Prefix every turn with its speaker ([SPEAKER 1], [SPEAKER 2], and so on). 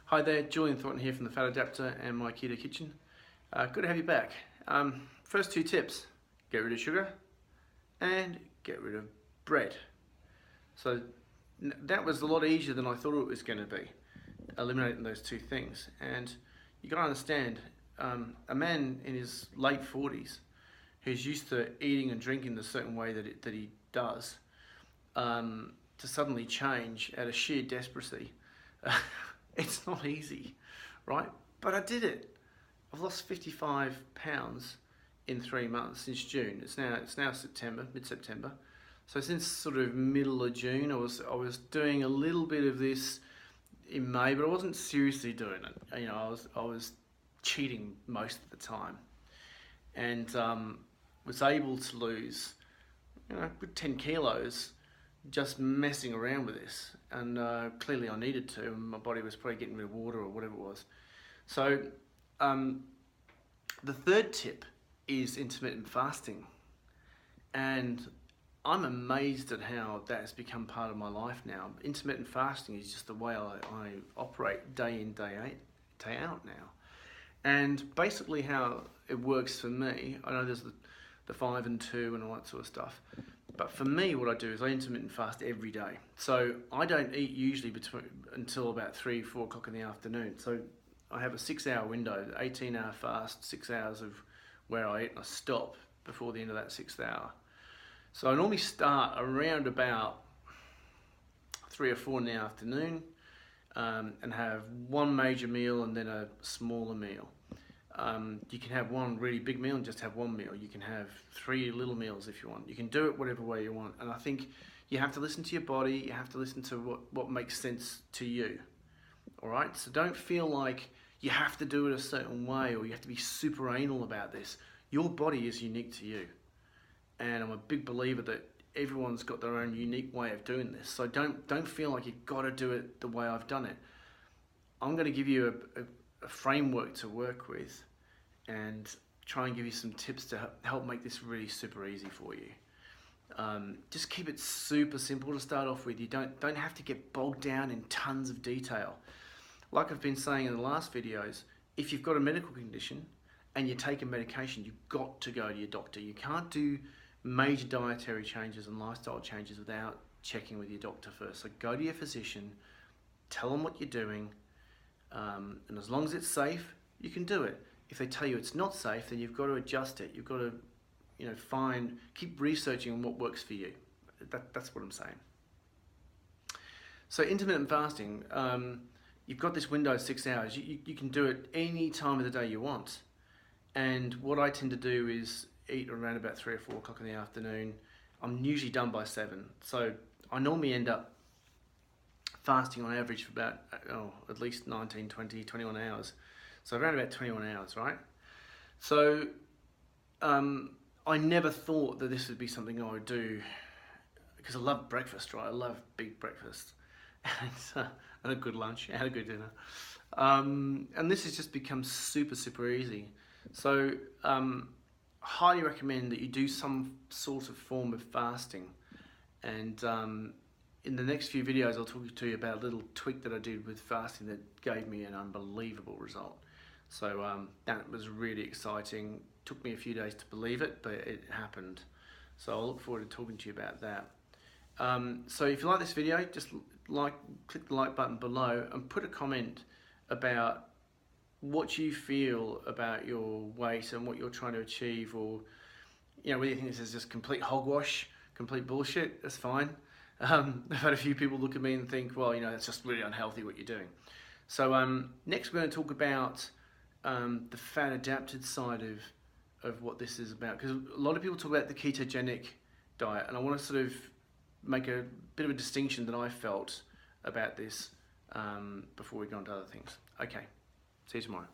[SPEAKER 1] Hi there, Julian here from the Fat Adaptor and my Keto Kitchen. Good to have you back. First two tips, get rid of sugar and get rid of bread. So that was a lot easier than I thought it was going to be, eliminating those two things. And you got to understand, a man in his late 40s who's used to eating and drinking the certain way that he does, to suddenly change out of sheer desperacy, it's not easy, right? But I did it. I've lost 55 pounds in 3 months since June. It's now September, mid-September. So since sort of middle of June, I was doing a little bit of this in May, but I wasn't seriously doing it. You know, I was cheating most of the time, and was able to lose, good 10 kilos just messing around with this. And clearly I needed to, and my body was probably getting rid of water or whatever it was. So the third tip is intermittent fasting, and I'm amazed at how that has become part of my life now. Intermittent fasting is just the way I operate day in, day out now. And basically how it works for me, I know there's the 5 and 2 and all that sort of stuff, but for me what I do is I intermittent fast every day. So I don't eat usually until about 3-4 o'clock in the afternoon. So I have a 6-hour window, 18-hour fast, 6 hours of where I eat and I stop before the end of that 6th hour. So I normally start around about 3 or 4 in the afternoon, and have one major meal and then a smaller meal. You can have one really big meal and just have one meal. You can have 3 little meals if you want. You can do it whatever way you want. And I think you have to listen to your body. You have to listen to what makes sense to you. All right? So don't feel like you have to do it a certain way or you have to be super anal about this. Your body is unique to you. And I'm a big believer that everyone's got their own unique way of doing this. So don't feel like you've got to do it the way I've done it. I'm going to give you a framework to work with and try and give you some tips to help make this really super easy for you. Just keep it super simple to start off with. You don't have to get bogged down in tons of detail. Like I've been saying in the last videos, if you've got a medical condition and you take a medication, you've got to go to your doctor. You can't do major dietary changes and lifestyle changes without checking with your doctor first. So go to your physician, tell them what you're doing, and as long as it's safe, you can do it. If they tell you it's not safe, then you've got to adjust it. You've got to, keep researching on what works for you. That's what I'm saying. So intermittent fasting, you've got this window of 6 hours. You can do it any time of the day you want. And what I tend to do is eat around about 3 or 4 o'clock in the afternoon. I'm usually done by 7. So I normally end up fasting on average for about, at least 19, 20, 21 hours. So around about 21 hours, right? So I never thought that this would be something I would do, because I love breakfast, right? I love big breakfast and a good lunch and a good dinner. And this has just become super, super easy. So highly recommend that you do some sort of form of fasting. And in the next few videos, I'll talk to you about a little tweak that I did with fasting that gave me an unbelievable result. So that was really exciting. Took me a few days to believe it, but it happened. So I'll look forward to talking to you about that. So if you like this video, just click the like button below and put a comment about what you feel about your weight and what you're trying to achieve, or whether you think this is just complete hogwash, complete bullshit. That's fine. I've had a few people look at me and think, well, that's just really unhealthy what you're doing. So next we're going to talk about the fat adapted side of what this is about, because a lot of people talk about the ketogenic diet, and I want to sort of make a bit of a distinction that I felt about this before we go on to other things. Okay, see you tomorrow.